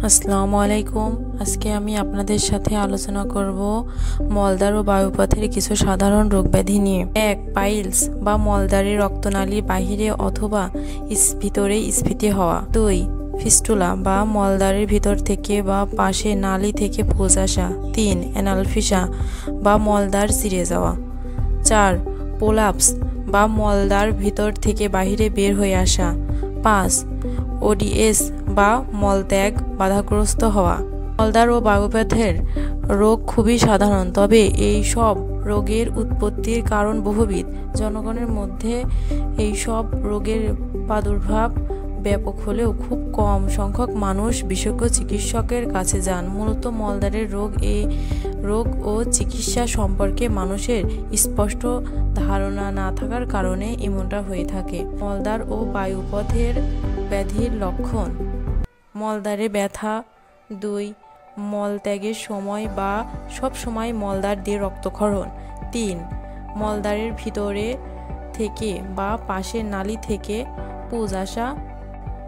আসসালামু আলাইকুম। আজকে আমি আপনাদের সাথে আলোচনা করব মলদ্বার ও বায়ুপথের কিছু সাধারণ রোগব্যাধি নিয়ে। 1. পাইলস বা মলদ্বারের রক্তনালীর বাহিরে অথবা ভিতরে স্ফীতি হওয়া। 2. ফিস্টুলা বা মলদ্বারের ভিতর থেকে বা পাশে নালী থেকে পুঁজ আসা। 3. অ্যানালফিসা বা মলদ্বার চিরে যাওয়া। 4. প্রোলাপস বা মলদ্বার ভিতর থেকে বাহিরে বের হয়ে আসা। 5. ওডিএস বা মলত্যাগ বাধাগ্রস্ত হওয়া। মলদ্বার ও বায়ুপথের রোগ খুবই সাধারণ, তবে এই সব রোগের উৎপত্তির কারণ বহুবিধ। জনগণের মধ্যে এই সব রোগের প্রাদুর্ভাব ব্যাপক হলেও খুব কম সংখ্যক মানুষ বিশেষজ্ঞ চিকিৎসকের কাছে যান। মূলত মলদ্বারের রোগ ও চিকিৎসা সম্পর্কে মানুষের স্পষ্ট ধারণা না থাকার কারণে এমনটা হয়ে থাকে। মলদ্বার ও বায়ুপথের ব্যাধির লক্ষণ: মলদ্বারে ব্যথা। 2. মলত্যাগের সময় বা সব সময় মলদ্বার দিয়ে রক্তক্ষরণ। 3. মলদ্বারের ভিতরে থেকে বা পাশের নালী থেকে পুঁজ আসা।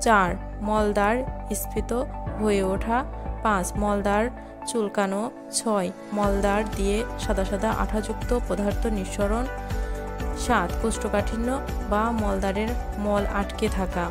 4. মলদ্বার স্ফীত হয়ে ওঠা। 5. মলদ্বার চুলকানো। 6. মলদ্বার দিয়ে সাদা সাদা আঠাযুক্ত পদার্থ নিঃসরণ। 7. কোষ্ঠকাঠিন্য বা মলদ্বারের মল আটকে থাকা।